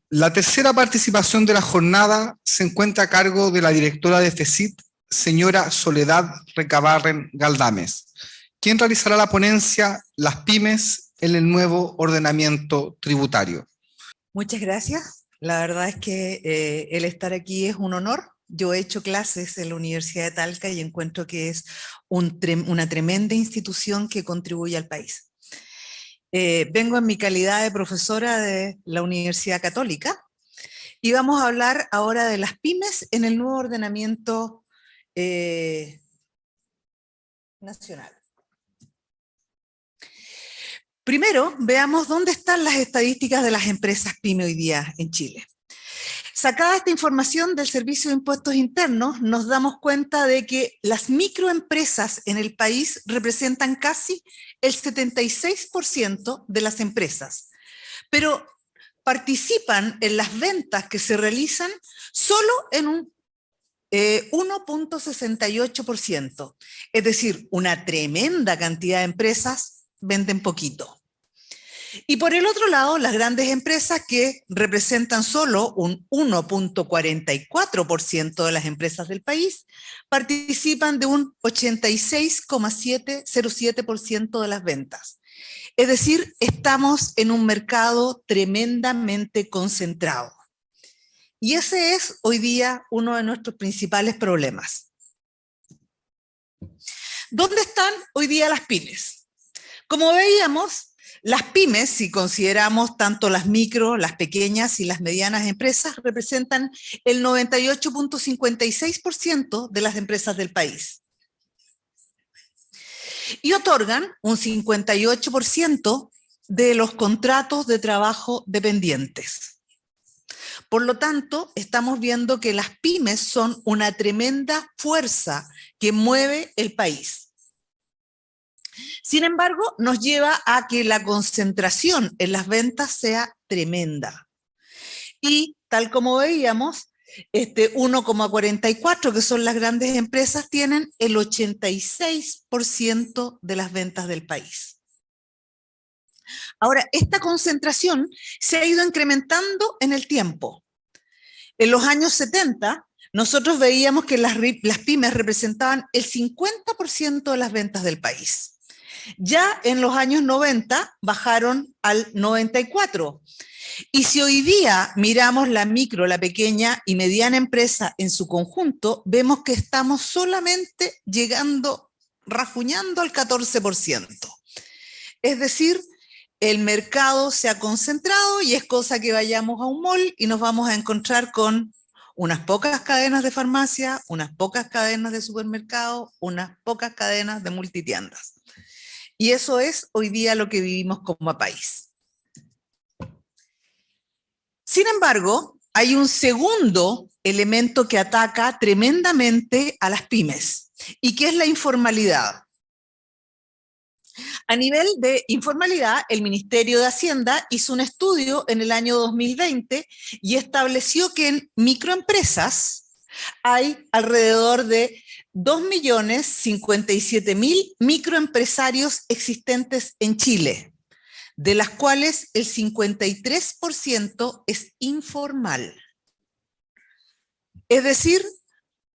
La tercera participación de la jornada se encuentra a cargo de la directora de FECIT, señora Soledad Recabarren Galdames, quien realizará la ponencia Las pymes en el nuevo ordenamiento tributario. Muchas gracias. La verdad es que el estar aquí es un honor. Yo he hecho clases en la Universidad de Talca y encuentro que es una tremenda institución que contribuye al país. Vengo en mi calidad de profesora de la Universidad Católica y vamos a hablar ahora de las pymes en el nuevo ordenamiento nacional. Primero, veamos dónde están las estadísticas de las empresas pyme hoy día en Chile. Sacada esta información del Servicio de Impuestos Internos, nos damos cuenta de que las microempresas en el país representan casi el 76% de las empresas, pero participan en las ventas que se realizan solo en un 1.68%, es decir, una tremenda cantidad de empresas venden poquito. Y por el otro lado, las grandes empresas que representan solo un 1.44% de las empresas del país, participan de un 86,07% de las ventas. Es decir, estamos en un mercado tremendamente concentrado. Y ese es hoy día uno de nuestros principales problemas. ¿Dónde están hoy día las pymes? Como veíamos, las pymes, si consideramos tanto las micro, las pequeñas y las medianas empresas, representan el 98.56% de las empresas del país. Y otorgan un 58% de los contratos de trabajo dependientes. Por lo tanto, estamos viendo que las pymes son una tremenda fuerza que mueve el país. Sin embargo, nos lleva a que la concentración en las ventas sea tremenda. Y tal como veíamos, 1,44, que son las grandes empresas, tienen el 86% de las ventas del país. Ahora, esta concentración se ha ido incrementando en el tiempo. En los años 70, nosotros veíamos que las pymes representaban el 50% de las ventas del país. Ya en los años 90 bajaron al 94%. Y si hoy día miramos la micro, la pequeña y mediana empresa en su conjunto, vemos que estamos solamente rajuñando al 14%. Es decir, el mercado se ha concentrado y es cosa que vayamos a un mall y nos vamos a encontrar con unas pocas cadenas de farmacia, unas pocas cadenas de supermercado, unas pocas cadenas de multitiendas. Y eso es hoy día lo que vivimos como país. Sin embargo, hay un segundo elemento que ataca tremendamente a las pymes, y que es la informalidad. A nivel de informalidad, el Ministerio de Hacienda hizo un estudio en el año 2020 y estableció que en microempresas hay alrededor de 2.057.000 microempresarios existentes en Chile, de las cuales el 53% es informal. Es decir,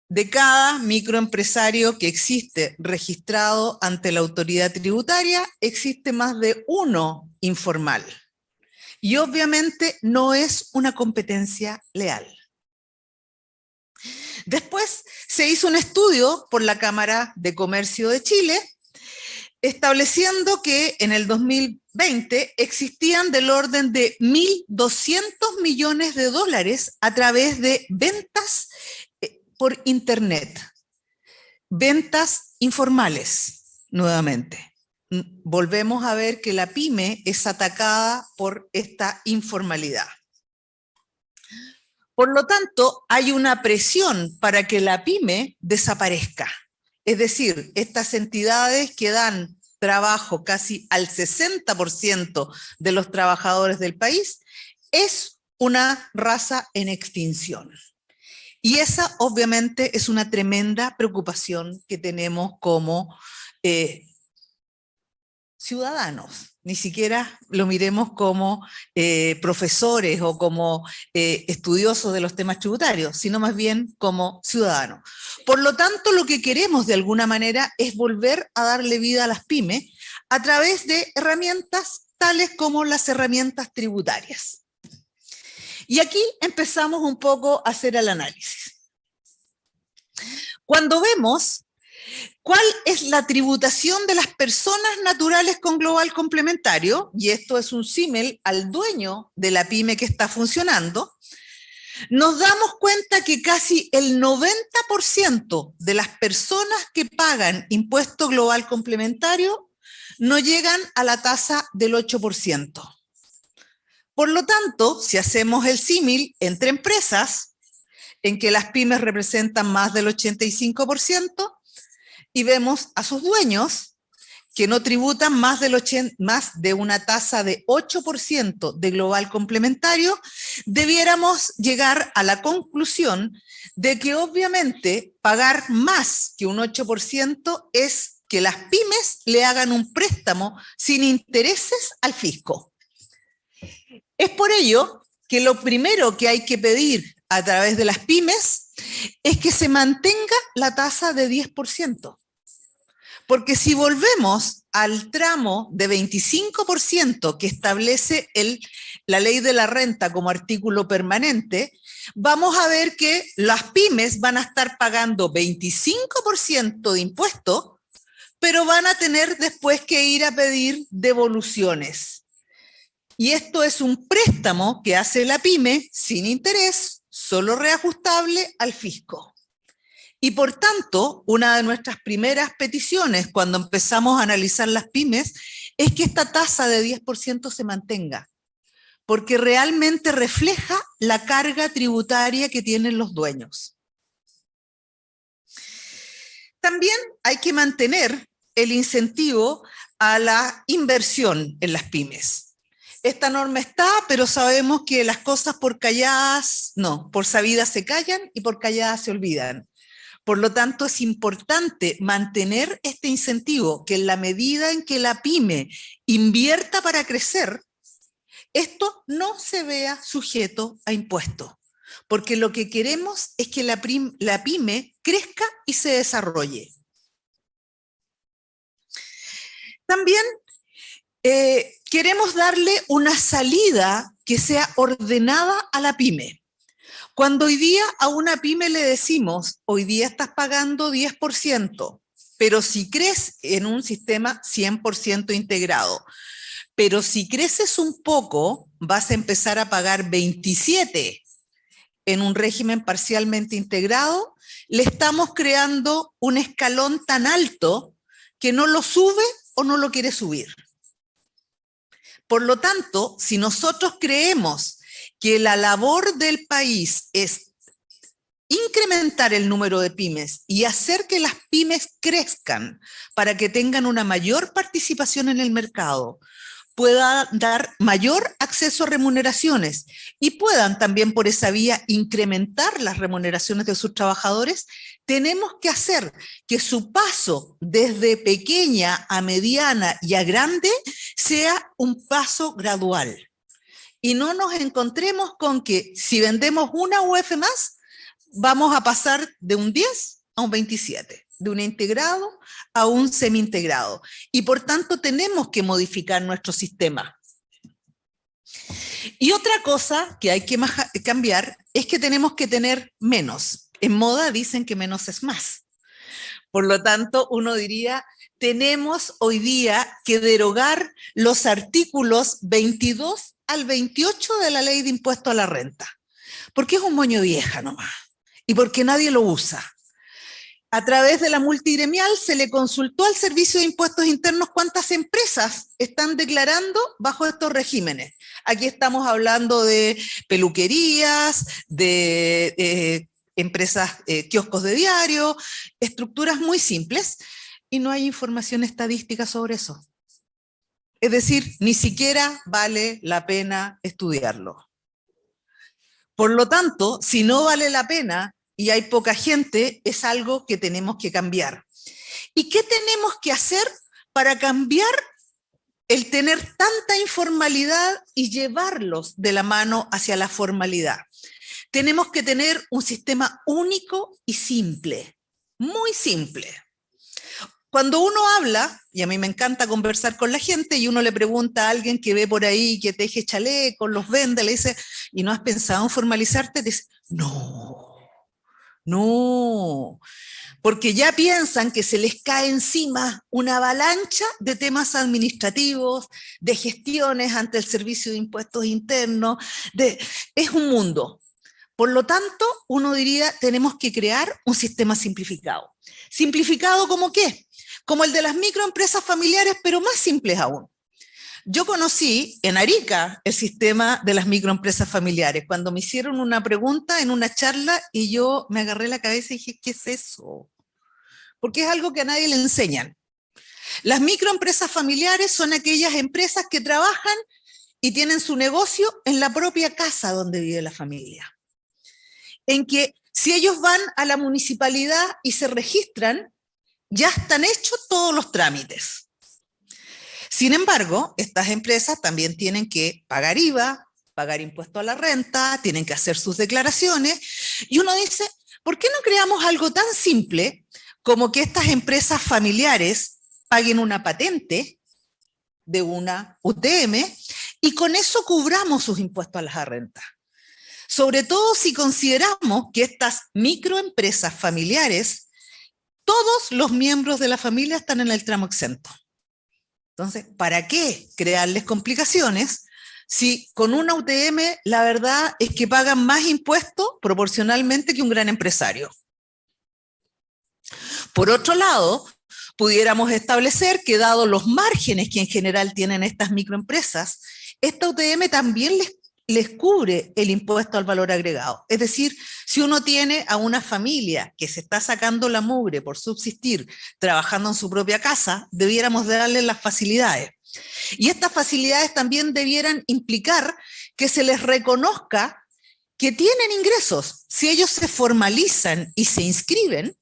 de cada microempresario que existe registrado ante la autoridad tributaria, existe más de uno informal. Y obviamente no es una competencia leal. Después se hizo un estudio por la Cámara de Comercio de Chile, estableciendo que en el 2020 existían del orden de 1.200 millones de dólares a través de ventas por internet, ventas informales, nuevamente. Volvemos a ver que la pyme es atacada por esta informalidad. Por lo tanto, hay una presión para que la pyme desaparezca. Es decir, estas entidades que dan trabajo casi al 60% de los trabajadores del país, es una raza en extinción. Y esa obviamente es una ciudadanos. Ni siquiera lo miremos como profesores o como estudiosos de los temas tributarios, sino más bien como ciudadanos. Por lo tanto, lo que queremos de alguna manera es volver a darle vida a las pymes a través de herramientas tales como las herramientas tributarias. Y aquí empezamos un poco a hacer el análisis. Cuando vemos cuál es la tributación de las personas naturales con global complementario, y esto es un símil al dueño de la pyme que está funcionando, nos damos cuenta que casi el 90% de las personas que pagan impuesto global complementario no llegan a la tasa del 8%. Por lo tanto, si hacemos el símil entre empresas, en que las pymes representan más del 85%, y vemos a sus dueños que no tributan más de una tasa de 8% de global complementario, debiéramos llegar a la conclusión de que obviamente pagar más que un 8% es que las pymes le hagan un préstamo sin intereses al fisco. Es por ello que lo primero que hay que pedir a través de las pymes es que se mantenga la tasa de 10%. Porque si volvemos al tramo de 25% que establece la ley de la renta como artículo permanente, vamos a ver que las pymes van a estar pagando 25% de impuesto, pero van a tener después que ir a pedir devoluciones. Y esto es un préstamo que hace la pyme sin interés, solo reajustable al fisco. Y por tanto, una de nuestras primeras peticiones cuando empezamos a analizar las pymes es que esta tasa de 10% se mantenga, porque realmente refleja la carga tributaria que tienen los dueños. También hay que mantener el incentivo a la inversión en las pymes. Esta norma está, pero sabemos que las cosas por sabidas se callan y por calladas se olvidan. Por lo tanto, es importante mantener este incentivo, que en la medida en que la pyme invierta para crecer, esto no se vea sujeto a impuestos, porque lo que queremos es que la pyme crezca y se desarrolle. También queremos darle una salida que sea ordenada a la pyme. Cuando hoy día a una pyme le decimos, hoy día estás pagando 10%, pero si crees en un sistema 100% integrado, pero si creces un poco, vas a empezar a pagar 27% en un régimen parcialmente integrado, le estamos creando un escalón tan alto que no lo sube o no lo quiere subir. Por lo tanto, si nosotros creemos que la labor del país es incrementar el número de pymes y hacer que las pymes crezcan para que tengan una mayor participación en el mercado, puedan dar mayor acceso a remuneraciones y puedan también por esa vía incrementar las remuneraciones de sus trabajadores, tenemos que hacer que su paso desde pequeña a mediana y a grande sea un paso gradual. Y no nos encontremos con que si vendemos una UF más, vamos a pasar de un 10 a un 27, de un integrado a un semi-integrado. Y por tanto tenemos que modificar nuestro sistema. Y otra cosa que hay que cambiar es que tenemos que tener menos. En moda dicen que menos es más. Por lo tanto, uno diría, tenemos hoy día que derogar los artículos 22 al 28 de la ley de impuesto a la renta, porque es un moño vieja nomás, y porque nadie lo usa. A través de la multigremial se le consultó al Servicio de Impuestos Internos cuántas empresas están declarando bajo estos regímenes. Aquí estamos hablando de peluquerías, de empresas, kioscos de diario, estructuras muy simples, y no hay información estadística sobre eso. Es decir, ni siquiera vale la pena estudiarlo. Por lo tanto, si no vale la pena y hay poca gente, es algo que tenemos que cambiar. ¿Y qué tenemos que hacer para cambiar el tener tanta informalidad y llevarlos de la mano hacia la formalidad. Tenemos que tener un sistema único y simple, muy simple. Cuando uno habla, y a mí me encanta conversar con la gente, y uno le pregunta a alguien que ve por ahí, que teje chalecos, los vende, le dice, ¿y no has pensado en formalizarte? Dice, no, porque ya piensan que se les cae encima una avalancha de temas administrativos, de gestiones ante el Servicio de Impuestos Internos, es un mundo. Por lo tanto, uno diría, tenemos que crear un sistema simplificado. ¿Simplificado como qué? Como el de las microempresas familiares, pero más simples aún. Yo conocí en Arica el sistema de las microempresas familiares, cuando me hicieron una pregunta en una charla y yo me agarré la cabeza y dije, ¿qué es eso? Porque es algo que a nadie le enseñan. Las microempresas familiares son aquellas empresas que trabajan y tienen su negocio en la propia casa donde vive la familia. En que si ellos van a la municipalidad y se registran, ya están hechos todos los trámites. Sin embargo, estas empresas también tienen que pagar IVA, pagar impuesto a la renta, tienen que hacer sus declaraciones, y uno dice, ¿por qué no creamos algo tan simple como que estas empresas familiares paguen una patente de una UTM y con eso cubramos sus impuestos a la renta? Sobre todo si consideramos que estas microempresas familiares, todos los miembros de la familia están en el tramo exento. Entonces, ¿para qué crearles complicaciones si con una UTM la verdad es que pagan más impuestos proporcionalmente que un gran empresario? Por otro lado, pudiéramos establecer que dado los márgenes que en general tienen estas microempresas, esta UTM también les cubre el impuesto al valor agregado. Es decir, si uno tiene a una familia que se está sacando la mugre por subsistir trabajando en su propia casa, debiéramos darle las facilidades. Y estas facilidades también debieran implicar que se les reconozca que tienen ingresos. Si ellos se formalizan y se inscriben,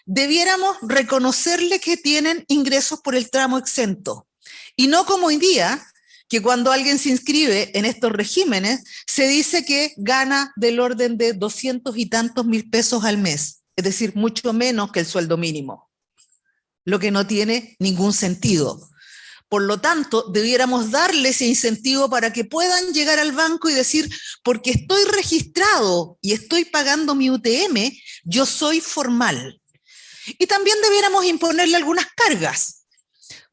debiéramos reconocerle que tienen ingresos por el tramo exento. Y no como hoy día, que cuando alguien se inscribe en estos regímenes, se dice que gana del orden de 200 y tantos mil pesos al mes, es decir, mucho menos que el sueldo mínimo, lo que no tiene ningún sentido. Por lo tanto, debiéramos darle ese incentivo para que puedan llegar al banco y decir, porque estoy registrado y estoy pagando mi UTM, yo soy formal. Y también debiéramos imponerle algunas cargas,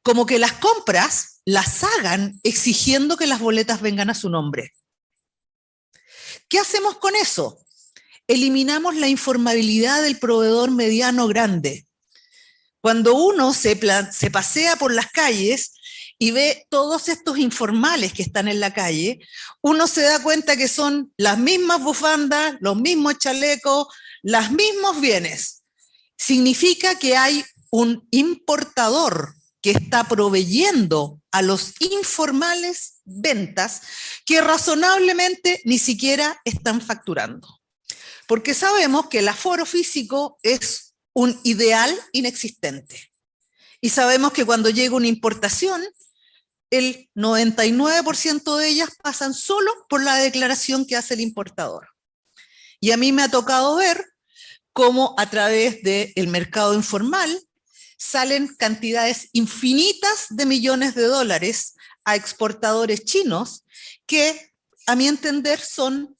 como que las compras las hagan exigiendo que las boletas vengan a su nombre. ¿Qué hacemos con eso? Eliminamos la informabilidad del proveedor mediano grande. Cuando uno se pasea por las calles y ve todos estos informales que están en la calle, uno se da cuenta que son las mismas bufandas, los mismos chalecos, los mismos bienes. Significa que hay un importador que está proveyendo a los informales ventas que razonablemente ni siquiera están facturando. Porque sabemos que el aforo físico es un ideal inexistente. Y sabemos que cuando llega una importación, el 99% de ellas pasan solo por la declaración que hace el importador. Y a mí me ha tocado ver cómo a través del mercado informal salen cantidades infinitas de millones de dólares a exportadores chinos que, a mi entender, son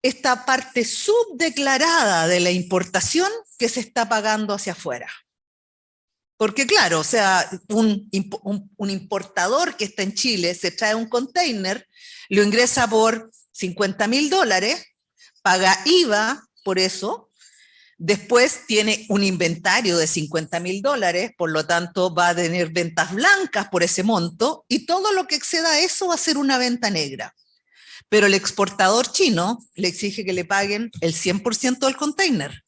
esta parte subdeclarada de la importación que se está pagando hacia afuera. Porque claro, o sea, un importador que está en Chile se trae un container, lo ingresa por $50,000, paga IVA por eso, después tiene un inventario de $50,000, por lo tanto va a tener ventas blancas por ese monto y todo lo que exceda a eso va a ser una venta negra. Pero el exportador chino le exige que le paguen el 100% del container.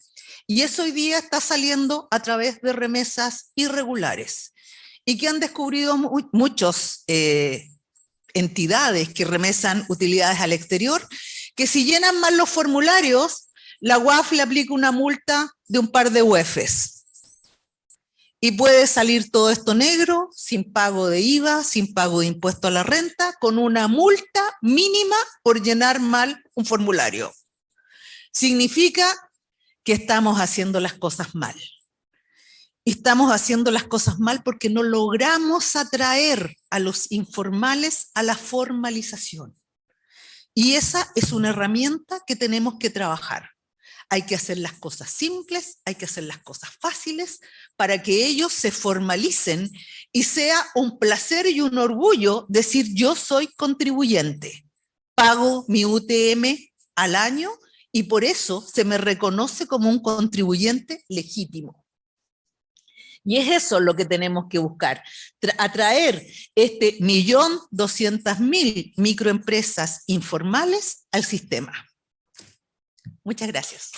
Y eso hoy día está saliendo a través de remesas irregulares y que han descubrido muchas entidades que remesan utilidades al exterior, que si llenan mal los formularios, la UAF le aplica una multa de un par de UEFs. Y puede salir todo esto negro, sin pago de IVA, sin pago de impuesto a la renta, con una multa mínima por llenar mal un formulario. Significa que estamos haciendo las cosas mal. Estamos haciendo las cosas mal porque no logramos atraer a los informales a la formalización. Y esa es una herramienta que tenemos que trabajar. Hay que hacer las cosas simples, hay que hacer las cosas fáciles para que ellos se formalicen y sea un placer y un orgullo decir yo soy contribuyente, pago mi UTM al año y por eso se me reconoce como un contribuyente legítimo. Y es eso lo que tenemos que buscar, atraer 1.200.000 microempresas informales al sistema. Muchas gracias.